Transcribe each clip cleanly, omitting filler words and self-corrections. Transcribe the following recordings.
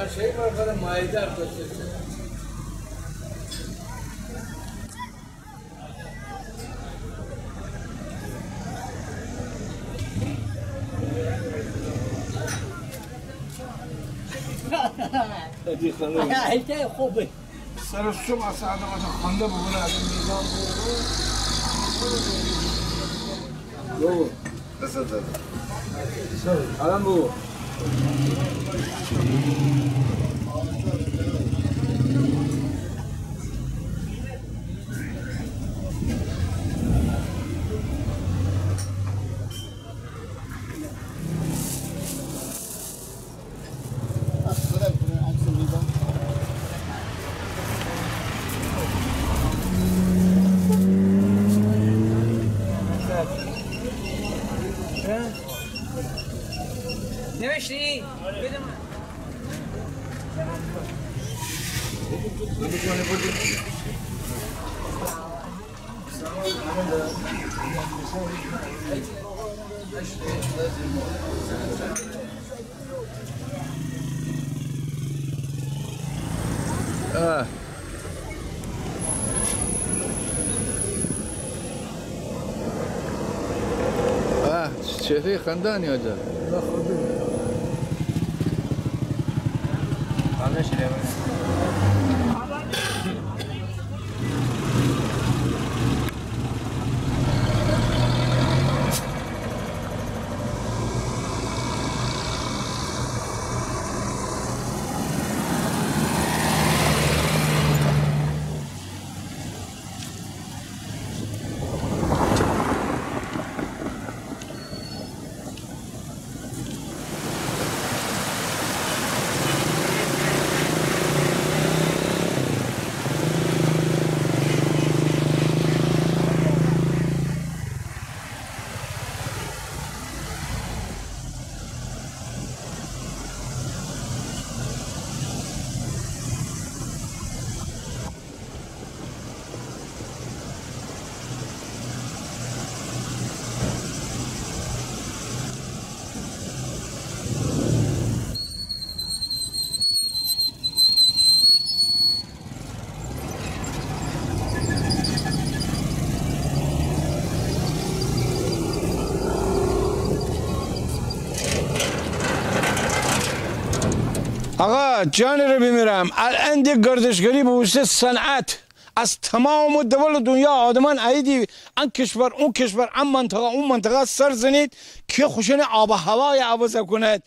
şey var kadar maide arkadaşlar. حتی خوبه سر صبح ساعت ما خنده بکنه از میزان بگو بسر داده الان بگو نوشتی؟ بده من چهره خندانی آجا آقا جان رو بمیرم الان دیگه گردشگری به واسه صنعت از تمام دول دنیا آدمان عیدی ان کشور اون کشور ان منطقه اون منطقه سر زنید که خوشن آب و هوای عوض کند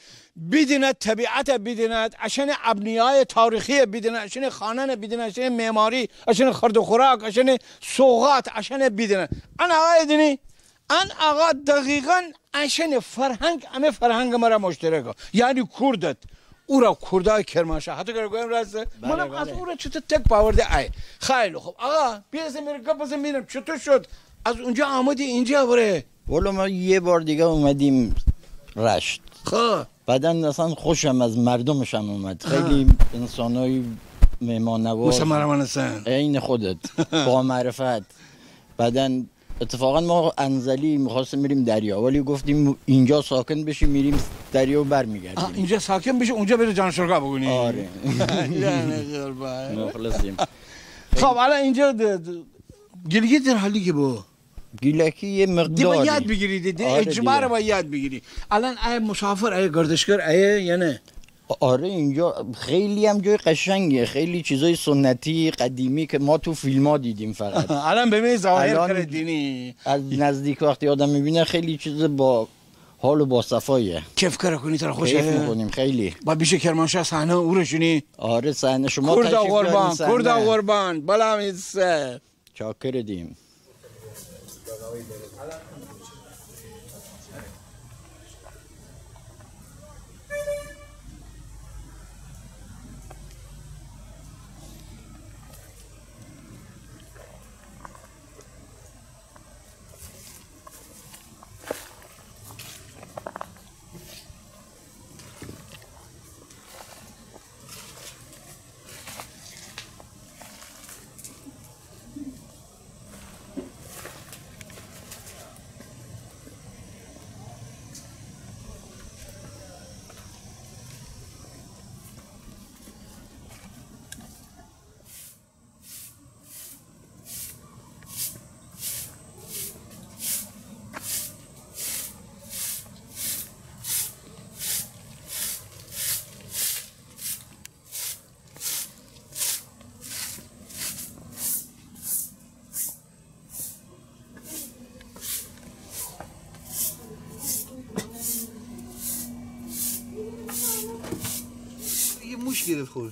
بدیند طبیعت بدیند عشان ابنیای تاریخی بدیند عشان خانه بدیند عشان معماری عشان خرد و خوراک عشان سوغات عشان بدیند ان آقا دینی ان آقا دقیقاً عشان فرهنگ همه فرهنگ مرا مشترکه یعنی کردت او را کردای کرمانشاه حتی که گویم راسته منم از او را چطور تک پاورده ای خیلی خوب آقا بیازم میره گپ میرم چطور شد از اونجا آمدی اینجا بره والا ما یه بار دیگه اومدیم رشت خب بعدن اصلا خوشم از مردمشم اومد خیلی انسانای مهمان نواز مسلمان هستن عین خودت با معرفت بعدن اتفاقا ما انزلی میخواستیم بریم دریا ولی گفتیم اینجا ساکن بشیم میریم دریا و برمیگردیم اینجا ساکن بشه اونجا بره جانشورگاه بگونی آره یعنی قربان مخلصیم خب الان اینجا گلگی در حالی که با گیلکی یه مقداری دیگه یاد بگیرید اجبار باید یاد بگیری الان ای مسافر ای گردشگر ای یا نه آره اینجا خیلی هم جای قشنگیه خیلی چیزای سنتی قدیمی که ما تو فیلم ها دیدیم فقط الان ببین ظاهر دینی از نزدیک وقتی آدم میبینه خیلی چیز با حال و با صفاییه کیف کار کنی تو خوشه کیف میکنیم خیلی با بیشه کرمانشاه صحنه او رو شونی آره صحنه شما کرد قربان کرد قربان بلا میسه چاکر دیم پیش گرفت خور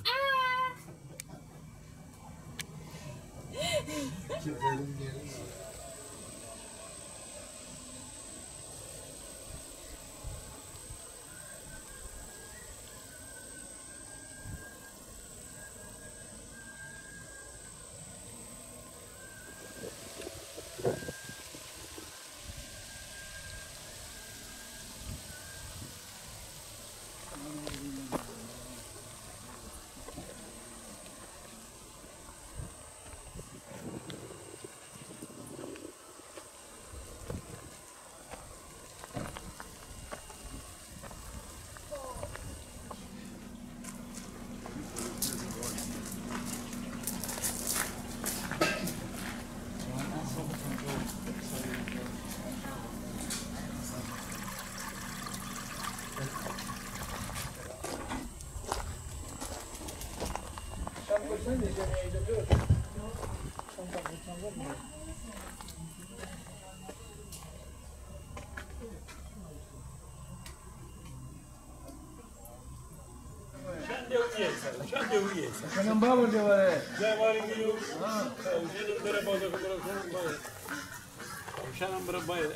کنم بابا دواره جواری میو شنم برای بازه کنم باید شنم برای باید